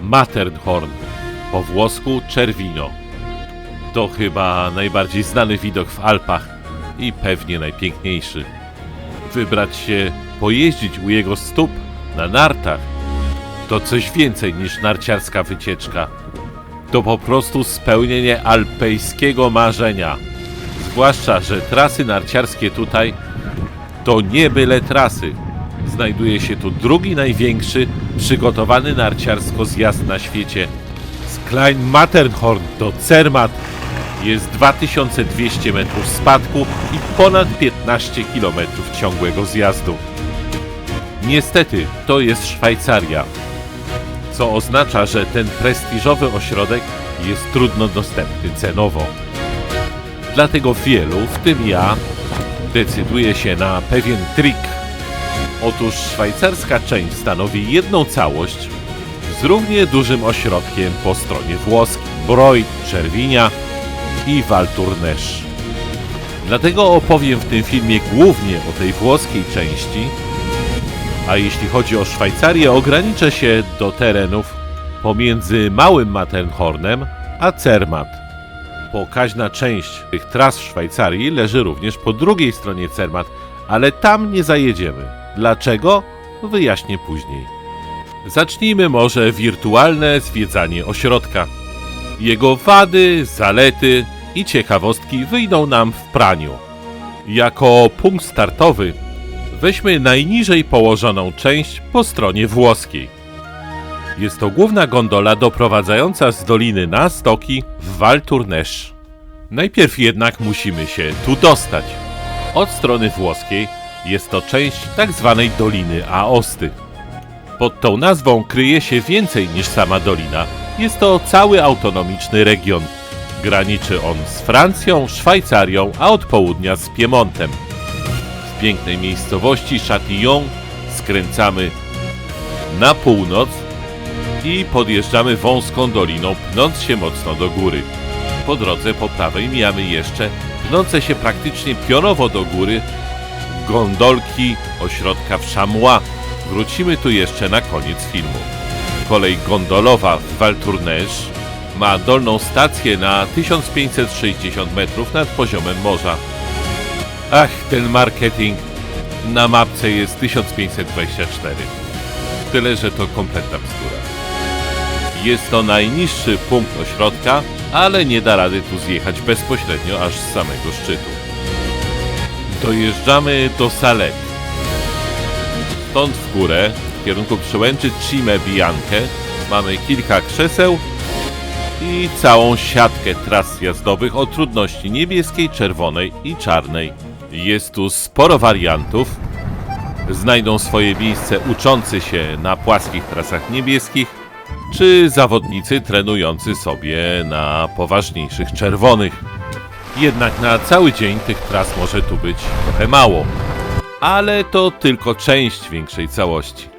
Matterhorn, po włosku Cervino. To chyba najbardziej znany widok w Alpach i pewnie najpiękniejszy. Wybrać się, pojeździć u jego stóp na nartach to coś więcej niż narciarska wycieczka. To po prostu spełnienie alpejskiego marzenia. Zwłaszcza, że trasy narciarskie tutaj to nie byle trasy. Znajduje się tu drugi największy przygotowany narciarsko zjazd na świecie. Z Klein Matterhorn do Zermatt jest 2200 metrów spadku i ponad 15 km ciągłego zjazdu. Niestety to jest Szwajcaria, co oznacza, że ten prestiżowy ośrodek jest trudno dostępny cenowo. Dlatego wielu, w tym ja, decyduje się na pewien trik. Otóż szwajcarska część stanowi jedną całość z równie dużym ośrodkiem po stronie włoskiej, Broj, Cervinia i Val Tournai. Dlatego opowiem w tym filmie głównie o tej włoskiej części, a jeśli chodzi o Szwajcarię, ograniczę się do terenów pomiędzy Małym Matterhornem a Zermatt. Pokaźna część tych tras w Szwajcarii leży również po drugiej stronie Zermatt, ale tam nie zajedziemy. Dlaczego? Wyjaśnię później. Zacznijmy może wirtualne zwiedzanie ośrodka. Jego wady, zalety i ciekawostki wyjdą nam w praniu. Jako punkt startowy weźmy najniżej położoną część po stronie włoskiej. Jest to główna gondola doprowadzająca z doliny na stoki w Val Tournai. Najpierw jednak musimy się tu dostać. Od strony włoskiej jest to część tak zwanej Doliny Aosty. Pod tą nazwą kryje się więcej niż sama dolina. Jest to cały autonomiczny region. Graniczy on z Francją, Szwajcarią, a od południa z Piemontem. W pięknej miejscowości Châtillon skręcamy na północ i podjeżdżamy wąską doliną, pnąc się mocno do góry. Po drodze po prawej mijamy jeszcze pnące się praktycznie pionowo do góry gondolki ośrodka w Chamois. Wrócimy tu jeszcze na koniec filmu. Kolej gondolowa w Val Tournai ma dolną stację na 1560 metrów nad poziomem morza. Ach, ten marketing! Na mapce jest 1524. Tyle, że to kompletna bzdura. Jest to najniższy punkt ośrodka, ale nie da rady tu zjechać bezpośrednio aż z samego szczytu. Dojeżdżamy do Salety. Stąd w górę, w kierunku przełęczy Cime Bianche, mamy kilka krzeseł i całą siatkę tras jazdowych o trudności niebieskiej, czerwonej i czarnej. Jest tu sporo wariantów. Znajdą swoje miejsce uczący się na płaskich trasach niebieskich, czy zawodnicy trenujący sobie na poważniejszych czerwonych. Jednak na cały dzień tych tras może tu być trochę mało. Ale to tylko część większej całości.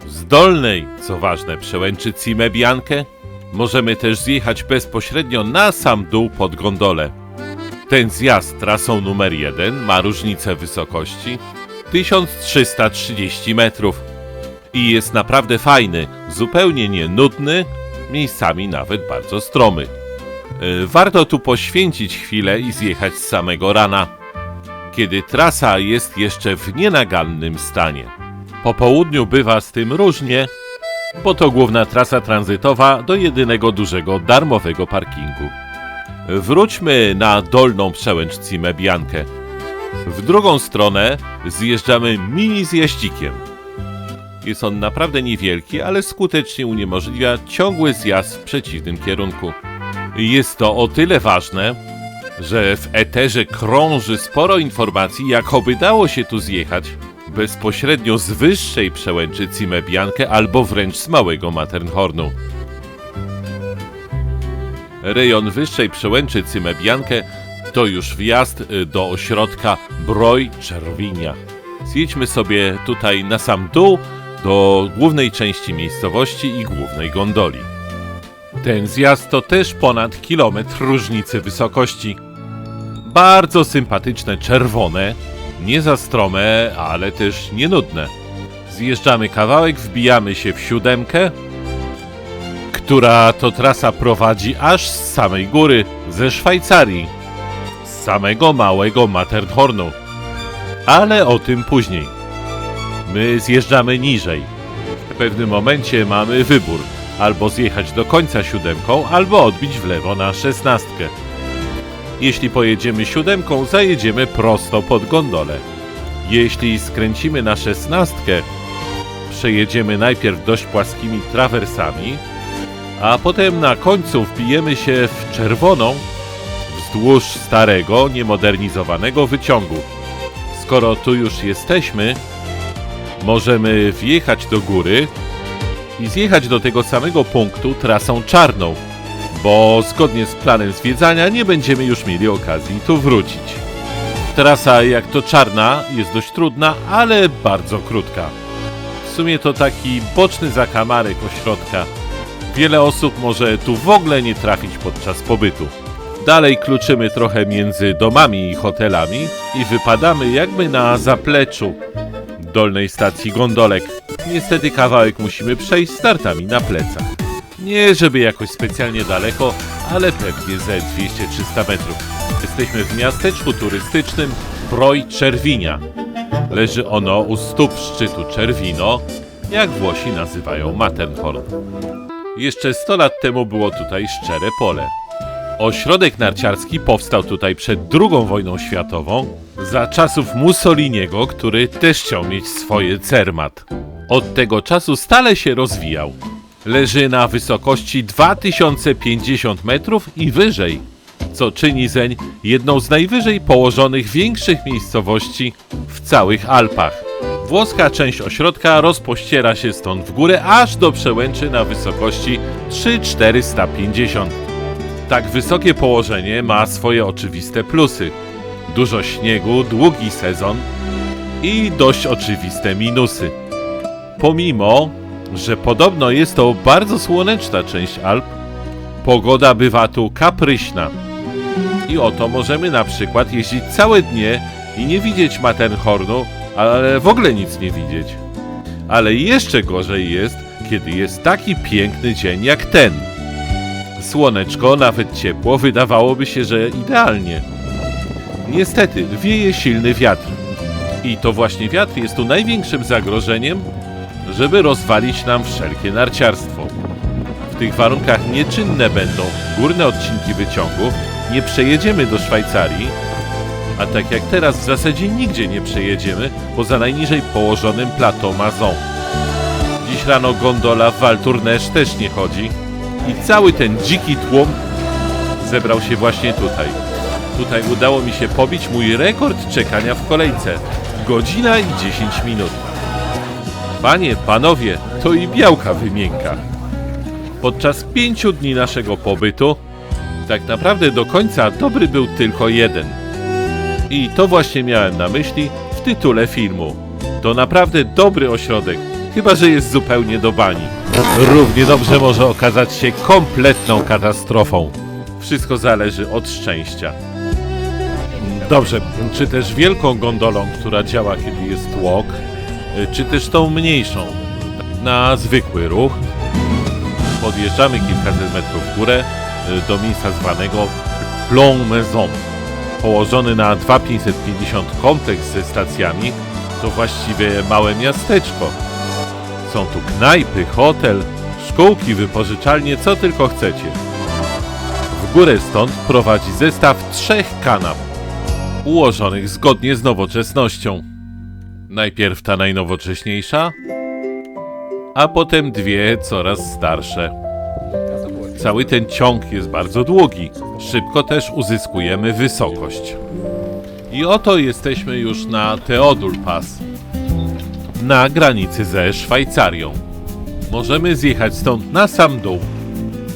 Z dolnej, co ważne, przełęczy Cime Bianche możemy też zjechać bezpośrednio na sam dół pod gondolę. Ten zjazd trasą numer 1 ma różnicę wysokości 1330 metrów i jest naprawdę fajny, zupełnie nie nudny, miejscami nawet bardzo stromy. Warto tu poświęcić chwilę i zjechać z samego rana, kiedy trasa jest jeszcze w nienagannym stanie. Po południu bywa z tym różnie, bo to główna trasa tranzytowa do jedynego dużego darmowego parkingu. Wróćmy na dolną przełęcz Cime Bianche. W drugą stronę zjeżdżamy mini zjaździkiem. Jest on naprawdę niewielki, ale skutecznie uniemożliwia ciągły zjazd w przeciwnym kierunku. Jest to o tyle ważne, że w eterze krąży sporo informacji, jakoby dało się tu zjechać bezpośrednio z wyższej przełęczy Cime Bianche albo wręcz z Małego Matterhornu. Rejon wyższej przełęczy Cime Bianche to już wjazd do ośrodka Broj Cervinia. Zjedźmy sobie tutaj na sam dół do głównej części miejscowości i głównej gondoli. Ten zjazd to też ponad kilometr różnicy wysokości. Bardzo sympatyczne czerwone, nie za strome, ale też nie nudne. Zjeżdżamy kawałek, wbijamy się w 7 która to trasa prowadzi aż z samej góry, ze Szwajcarii, z samego małego Matterhornu. Ale o tym później. My zjeżdżamy niżej. W pewnym momencie mamy wybór. Albo zjechać do końca 7, albo odbić w lewo na 16. Jeśli pojedziemy 7, zajedziemy prosto pod gondolę. Jeśli skręcimy na 16, przejedziemy najpierw dość płaskimi trawersami, a potem na końcu wbijemy się w czerwoną wzdłuż starego, niemodernizowanego wyciągu. Skoro tu już jesteśmy, możemy wjechać do góry i zjechać do tego samego punktu trasą czarną, bo zgodnie z planem zwiedzania nie będziemy już mieli okazji tu wrócić. Trasa jak to czarna jest dość trudna, ale bardzo krótka. W sumie to taki boczny zakamarek ośrodka. Wiele osób może tu w ogóle nie trafić podczas pobytu. Dalej kluczymy trochę między domami i hotelami i wypadamy jakby na zapleczu dolnej stacji gondolek. Niestety kawałek musimy przejść z tartami na plecach. Nie żeby jakoś specjalnie daleko, ale pewnie ze 200-300 metrów. Jesteśmy w miasteczku turystycznym Broj-Czerwinia. Leży ono u stóp szczytu Czerwino, jak Włosi nazywają Matterhorn. Jeszcze 100 lat temu było tutaj szczere pole. Ośrodek narciarski powstał tutaj przed II wojną światową, za czasów Mussoliniego, który też chciał mieć swoje Zermatt. Od tego czasu stale się rozwijał. Leży na wysokości 2050 metrów i wyżej, co czyni zeń jedną z najwyżej położonych większych miejscowości w całych Alpach. Włoska część ośrodka rozpościera się stąd w górę aż do przełęczy na wysokości 3450. Tak wysokie położenie ma swoje oczywiste plusy. Dużo śniegu, długi sezon i dość oczywiste minusy. Pomimo, że podobno jest to bardzo słoneczna część Alp, pogoda bywa tu kapryśna. I oto możemy na przykład jeździć całe dnie i nie widzieć Matterhornu, ale w ogóle nic nie widzieć. Ale jeszcze gorzej jest, kiedy jest taki piękny dzień jak ten. Słoneczko, nawet ciepło, wydawałoby się, że idealnie. Niestety, wieje silny wiatr. I to właśnie wiatr jest tu największym zagrożeniem, żeby rozwalić nam wszelkie narciarstwo. W tych warunkach nieczynne będą górne odcinki wyciągów, nie przejedziemy do Szwajcarii, a tak jak teraz w zasadzie nigdzie nie przejedziemy poza najniżej położonym Plateau Mazon. Dziś rano gondola w Val Tournai też nie chodzi i cały ten dziki tłum zebrał się właśnie tutaj. Tutaj udało mi się pobić mój rekord czekania w kolejce. Godzina i 10 minut. Panie, panowie, to i białka wymienka. Podczas 5 dni naszego pobytu tak naprawdę do końca dobry był tylko jeden. I to właśnie miałem na myśli w tytule filmu. To naprawdę dobry ośrodek, chyba że jest zupełnie do bani. Równie dobrze może okazać się kompletną katastrofą. Wszystko zależy od szczęścia. Dobrze, czy też wielką gondolą, która działa kiedy jest tłok, czy też tą mniejszą, na zwykły ruch. Podjeżdżamy kilkaset metrów w górę do miejsca zwanego Plon Maison. Położony na 2550 kompleks ze stacjami, to właściwie małe miasteczko. Są tu knajpy, hotel, szkółki, wypożyczalnie, co tylko chcecie. W górę stąd prowadzi zestaw 3 kanap, ułożonych zgodnie z nowoczesnością. Najpierw ta najnowocześniejsza, a potem 2 coraz starsze. Cały ten ciąg jest bardzo długi, szybko też uzyskujemy wysokość. I oto jesteśmy już na Theodul Pass, na granicy ze Szwajcarią. Możemy zjechać stąd na sam dół.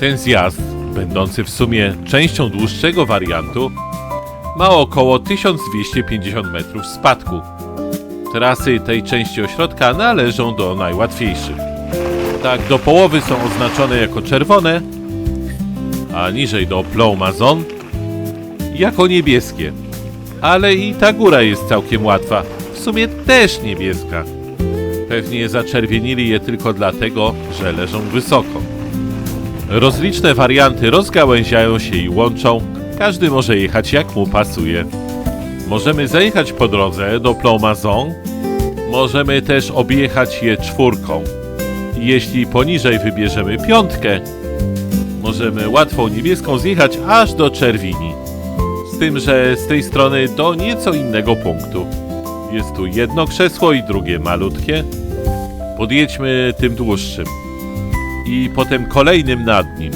Ten zjazd, będący w sumie częścią dłuższego wariantu, ma około 1250 metrów spadku. Trasy tej części ośrodka należą do najłatwiejszych. Tak, do połowy są oznaczone jako czerwone, a niżej do Plon Maison jako niebieskie. Ale i ta góra jest całkiem łatwa, w sumie też niebieska. Pewnie zaczerwienili je tylko dlatego, że leżą wysoko. Rozliczne warianty rozgałęziają się i łączą. Każdy może jechać jak mu pasuje. Możemy zajechać po drodze do Ploumazon. Możemy też objechać je czwórką. Jeśli poniżej wybierzemy piątkę, możemy łatwą niebieską zjechać aż do Czerwini. Z tym, że z tej strony do nieco innego punktu. Jest tu jedno krzesło i drugie malutkie. Podjedźmy tym dłuższym. I potem kolejnym nad nim.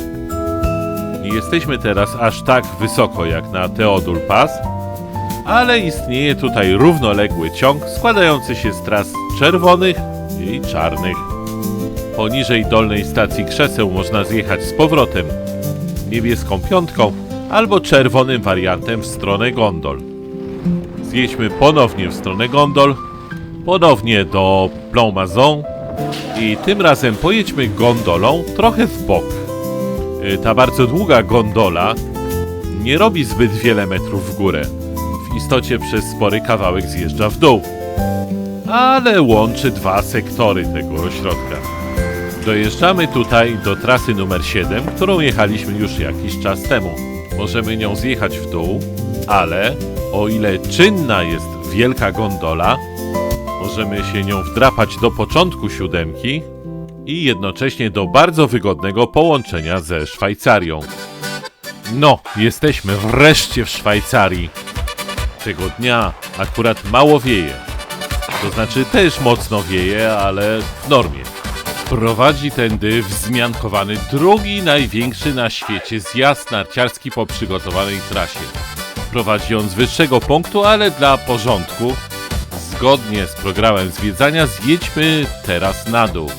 Nie jesteśmy teraz aż tak wysoko jak na Theodule Pass, ale istnieje tutaj równoległy ciąg składający się z tras czerwonych i czarnych. Poniżej dolnej stacji krzeseł można zjechać z powrotem niebieską piątką albo czerwonym wariantem w stronę gondol. Zjedźmy ponownie w stronę gondol, ponownie do Ploumazon i tym razem pojedźmy gondolą trochę w bok. Ta bardzo długa gondola nie robi zbyt wiele metrów w górę. W istocie przez spory kawałek zjeżdża w dół, ale łączy dwa sektory tego ośrodka. Dojeżdżamy tutaj do trasy numer 7, którą jechaliśmy już jakiś czas temu. Możemy nią zjechać w dół, ale o ile czynna jest wielka gondola, możemy się nią wdrapać do początku siódemki i jednocześnie do bardzo wygodnego połączenia ze Szwajcarią. No, jesteśmy wreszcie w Szwajcarii. Tego dnia akurat mało wieje. To znaczy też mocno wieje, ale w normie. Prowadzi tędy wzmiankowany drugi największy na świecie zjazd narciarski po przygotowanej trasie. Prowadzi on z wyższego punktu, ale dla porządku, zgodnie z programem zwiedzania, zjedźmy teraz na dół.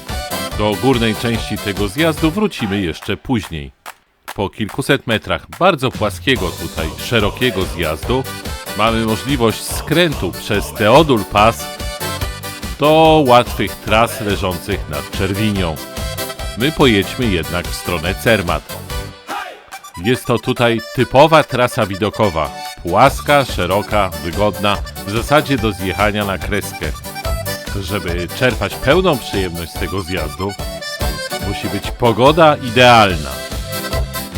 Do górnej części tego zjazdu wrócimy jeszcze później. Po kilkuset metrach bardzo płaskiego tutaj, szerokiego zjazdu mamy możliwość skrętu przez Theodule Pass do łatwych tras leżących nad Czerwinią. My pojedźmy jednak w stronę Zermatt. Jest to tutaj typowa trasa widokowa. Płaska, szeroka, wygodna, w zasadzie do zjechania na kreskę. Żeby czerpać pełną przyjemność z tego zjazdu, musi być pogoda idealna.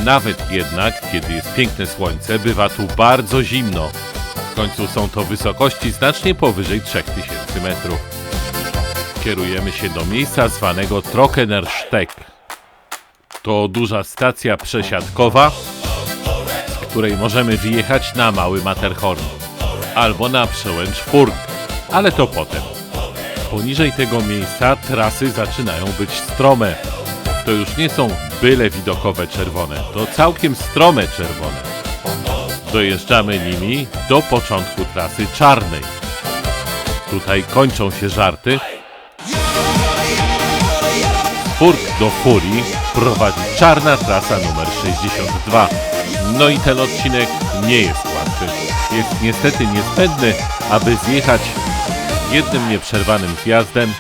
Nawet jednak, kiedy jest piękne słońce, bywa tu bardzo zimno. W końcu są to wysokości znacznie powyżej 3000 metrów. Kierujemy się do miejsca zwanego Trockenersteeg. To duża stacja przesiadkowa, z której możemy wyjechać na Mały Matterhorn albo na przełęcz Furg, ale to potem. Poniżej tego miejsca trasy zaczynają być strome. To już nie są byle widokowe czerwone, to całkiem strome czerwone. Dojeżdżamy nimi do początku trasy czarnej. Tutaj kończą się żarty. Z Furg do Furii prowadzi czarna trasa numer 62. No i ten odcinek nie jest łatwy. Jest niestety niezbędny, aby zjechać jednym nieprzerwanym zjazdem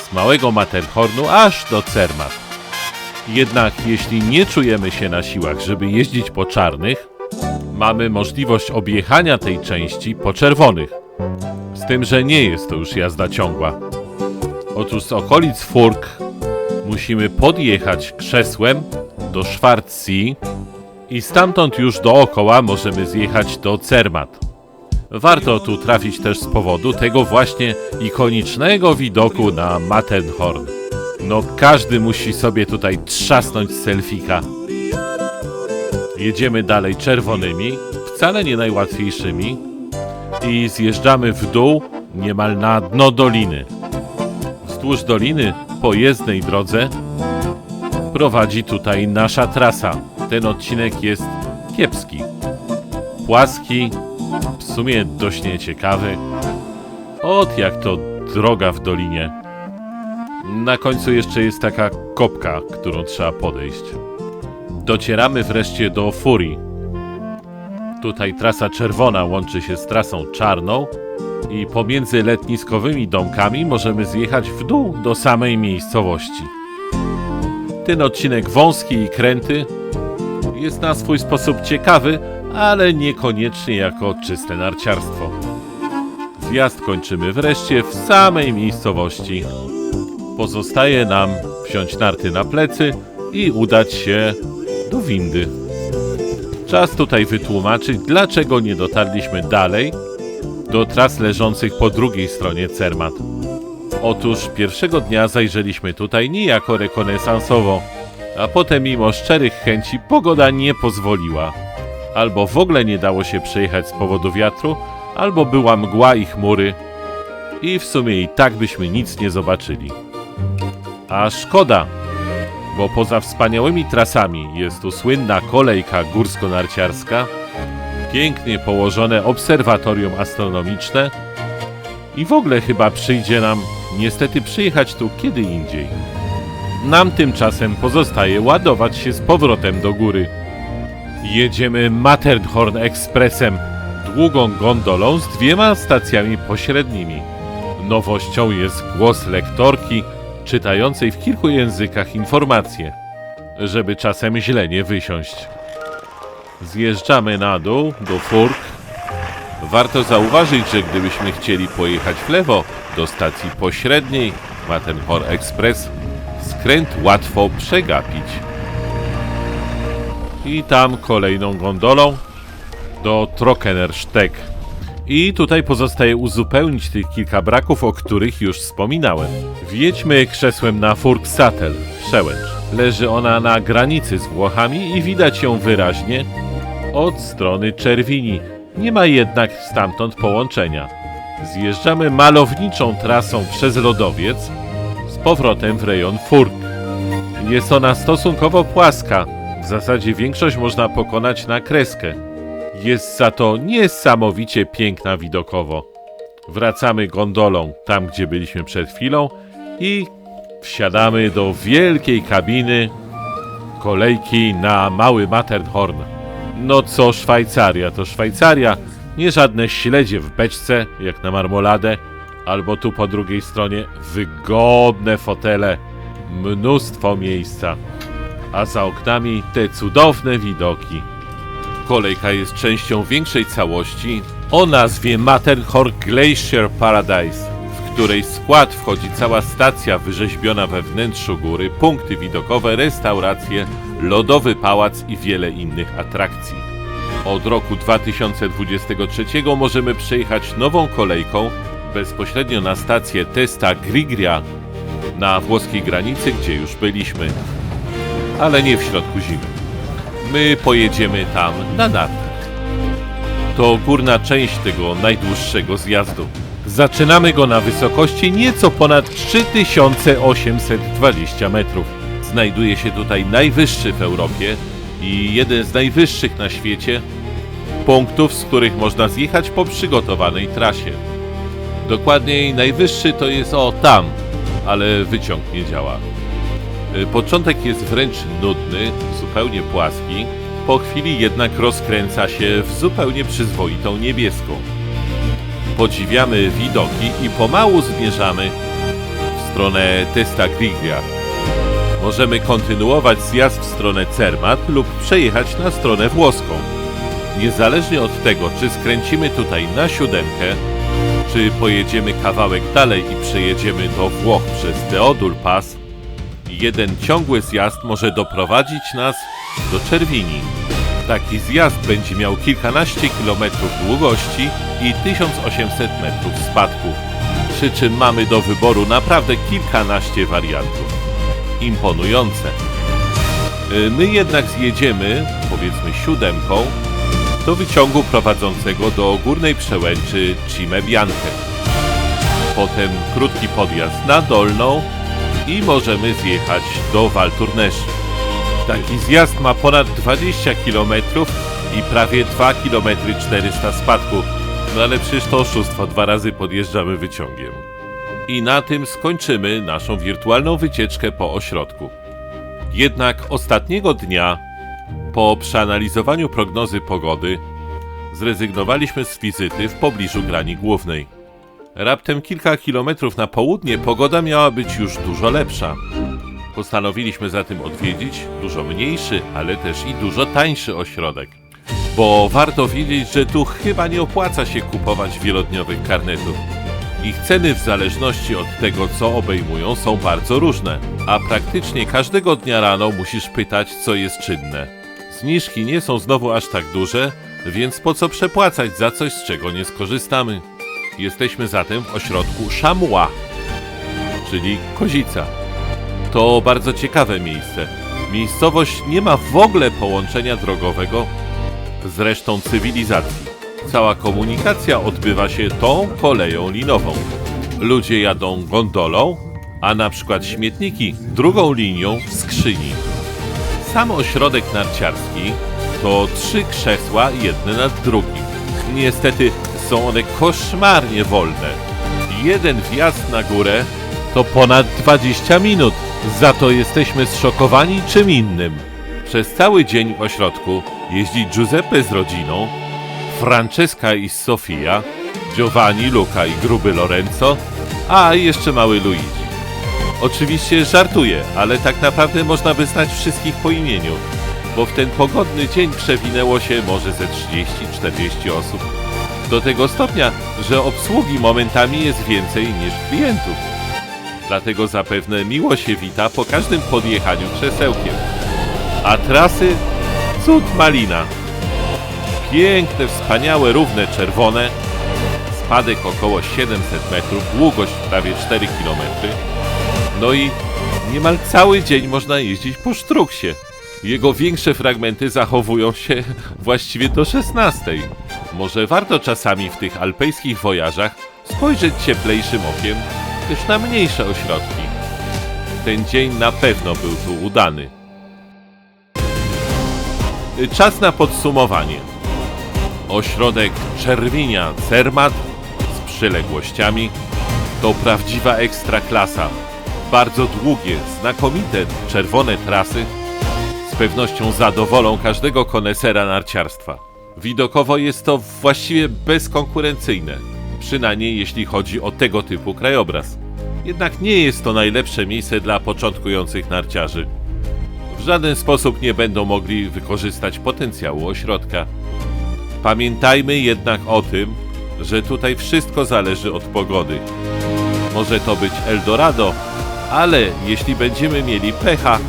z Małego Matterhornu aż do Zermatt. Jednak jeśli nie czujemy się na siłach, żeby jeździć po czarnych, mamy możliwość objechania tej części po czerwonych. Z tym, że nie jest to już jazda ciągła. Otóż z okolic Furg musimy podjechać krzesłem do Schwarzsee i stamtąd już dookoła możemy zjechać do Zermatt. Warto tu trafić też z powodu tego właśnie ikonicznego widoku na Matterhorn. No każdy musi sobie tutaj trzasnąć selfika. Jedziemy dalej czerwonymi, wcale nie najłatwiejszymi i zjeżdżamy w dół niemal na dno doliny. Wzdłuż doliny po jezdnej drodze prowadzi tutaj nasza trasa. Ten odcinek jest kiepski. Płaski, w sumie dość nieciekawy. Ot jak to droga w dolinie. Na końcu jeszcze jest taka kopka, którą trzeba podejść. Docieramy wreszcie do Furii. Tutaj trasa czerwona łączy się z trasą czarną i pomiędzy letniskowymi domkami możemy zjechać w dół do samej miejscowości. Ten odcinek wąski i kręty jest na swój sposób ciekawy, ale niekoniecznie jako czyste narciarstwo. Zjazd kończymy wreszcie w samej miejscowości. Pozostaje nam wziąć narty na plecy i udać się do windy. Czas tutaj wytłumaczyć, dlaczego nie dotarliśmy dalej do tras leżących po drugiej stronie Zermatt. Otóż pierwszego dnia zajrzeliśmy tutaj niejako rekonesansowo, a potem mimo szczerych chęci pogoda nie pozwoliła. Albo w ogóle nie dało się przejechać z powodu wiatru, albo była mgła i chmury i w sumie i tak byśmy nic nie zobaczyli. A szkoda, bo poza wspaniałymi trasami jest tu słynna kolejka górsko-narciarska, pięknie położone obserwatorium astronomiczne i w ogóle chyba przyjdzie nam niestety przyjechać tu kiedy indziej. Nam tymczasem pozostaje ładować się z powrotem do góry. Jedziemy Matterhorn Expressem, długą gondolą z 2 stacjami pośrednimi. Nowością jest głos lektorki, czytającej w kilku językach informacje, żeby czasem źle nie wysiąść. Zjeżdżamy na dół do Furg. Warto zauważyć, że gdybyśmy chcieli pojechać w lewo do stacji pośredniej Matterhorn Express, skręt łatwo przegapić. I tam kolejną gondolą do Trockenersteeg. I tutaj pozostaje uzupełnić tych kilka braków, o których już wspominałem. Wjedźmy krzesłem na Furgsattel, przełęcz. Leży ona na granicy z Włochami i widać ją wyraźnie od strony Czerwini. Nie ma jednak stamtąd połączenia. Zjeżdżamy malowniczą trasą przez lodowiec z powrotem w rejon Furg. Jest ona stosunkowo płaska. W zasadzie większość można pokonać na kreskę. Jest za to niesamowicie piękna widokowo. Wracamy gondolą tam, gdzie byliśmy przed chwilą i wsiadamy do wielkiej kabiny kolejki na mały Matterhorn. No co Szwajcaria, to Szwajcaria, nie żadne śledzie w beczce, jak na marmoladę, albo tu po drugiej stronie wygodne fotele, mnóstwo miejsca, a za oknami te cudowne widoki. Kolejka jest częścią większej całości o nazwie Matterhorn Glacier Paradise, w której skład wchodzi cała stacja wyrzeźbiona we wnętrzu góry, punkty widokowe, restauracje, lodowy pałac i wiele innych atrakcji. Od roku 2023 możemy przejechać nową kolejką bezpośrednio na stację Testa Griglia na włoskiej granicy, gdzie już byliśmy, ale nie w środku zimy. My pojedziemy tam na nartach. To górna część tego najdłuższego zjazdu. Zaczynamy go na wysokości nieco ponad 3820 metrów. Znajduje się tutaj najwyższy w Europie i jeden z najwyższych na świecie punktów, z których można zjechać po przygotowanej trasie. Dokładniej najwyższy to jest tam, ale wyciąg nie działa. Początek jest wręcz nudny, zupełnie płaski, po chwili jednak rozkręca się w zupełnie przyzwoitą niebieską. Podziwiamy widoki i pomału zmierzamy w stronę Testa Griglia. Możemy kontynuować zjazd w stronę Zermatt lub przejechać na stronę włoską. Niezależnie od tego, czy skręcimy tutaj na 7, czy pojedziemy kawałek dalej i przejedziemy do Włoch przez Theodul Pass, jeden ciągły zjazd może doprowadzić nas do Czerwini. Taki zjazd będzie miał kilkanaście kilometrów długości i 1800 metrów spadku. Przy czym mamy do wyboru naprawdę kilkanaście wariantów. Imponujące. My jednak zjedziemy, powiedzmy 7, do wyciągu prowadzącego do górnej przełęczy Cime Bianche. Potem krótki podjazd na dolną i możemy zjechać do Val Tournaiche. Taki zjazd ma ponad 20 km i prawie 2 km 400 spadku. No ale przecież to oszustwo, 2 razy podjeżdżamy wyciągiem. I na tym skończymy naszą wirtualną wycieczkę po ośrodku. Jednak ostatniego dnia, po przeanalizowaniu prognozy pogody, zrezygnowaliśmy z wizyty w pobliżu grani głównej. Raptem kilka kilometrów na południe pogoda miała być już dużo lepsza. Postanowiliśmy zatem odwiedzić dużo mniejszy, ale też i dużo tańszy ośrodek. Bo warto wiedzieć, że tu chyba nie opłaca się kupować wielodniowych karnetów. Ich ceny w zależności od tego, co obejmują, są bardzo różne, a praktycznie każdego dnia rano musisz pytać, co jest czynne. Zniżki nie są znowu aż tak duże, więc po co przepłacać za coś, z czego nie skorzystamy? Jesteśmy zatem w ośrodku Chamois, czyli Kozica. To bardzo ciekawe miejsce. Miejscowość nie ma w ogóle połączenia drogowego z resztą cywilizacji. Cała komunikacja odbywa się tą koleją linową. Ludzie jadą gondolą, a na przykład śmietniki drugą linią w skrzyni. Sam ośrodek narciarski to 3 krzesła jedne nad drugim. Niestety są one koszmarnie wolne. Jeden wjazd na górę to ponad 20 minut. Za to jesteśmy zszokowani czym innym. Przez cały dzień w ośrodku jeździ Giuseppe z rodziną, Francesca i Sofia, Giovanni, Luca i gruby Lorenzo, a jeszcze mały Luigi. Oczywiście żartuję, ale tak naprawdę można by znać wszystkich po imieniu, bo w ten pogodny dzień przewinęło się może ze 30-40 osób. Do tego stopnia, że obsługi momentami jest więcej niż klientów. Dlatego zapewne miło się wita po każdym podjechaniu krzesełkiem. A trasy? Cud malina. Piękne, wspaniałe, równe, czerwone. Spadek około 700 metrów, długość prawie 4 km. No i niemal cały dzień można jeździć po Sztruksie. Jego większe fragmenty zachowują się właściwie do 16. Może warto czasami w tych alpejskich wojażach spojrzeć cieplejszym okiem też na mniejsze ośrodki. Ten dzień na pewno był tu udany. Czas na podsumowanie. Ośrodek Czerwinia Zermatt z przyległościami to prawdziwa ekstraklasa. Bardzo długie, znakomite, czerwone trasy z pewnością zadowolą każdego konesera narciarstwa. Widokowo jest to właściwie bezkonkurencyjne, przynajmniej jeśli chodzi o tego typu krajobraz. Jednak nie jest to najlepsze miejsce dla początkujących narciarzy. W żaden sposób nie będą mogli wykorzystać potencjału ośrodka. Pamiętajmy jednak o tym, że tutaj wszystko zależy od pogody. Może to być Eldorado, ale jeśli będziemy mieli pecha,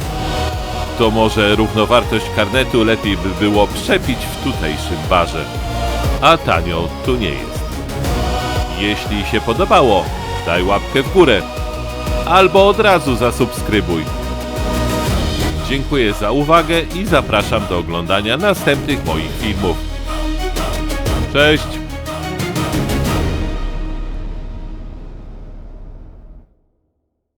to może równowartość karnetu lepiej by było przepić w tutejszym barze. A tanio tu nie jest. Jeśli się podobało, daj łapkę w górę albo od razu zasubskrybuj. Dziękuję za uwagę i zapraszam do oglądania następnych moich filmów. Cześć!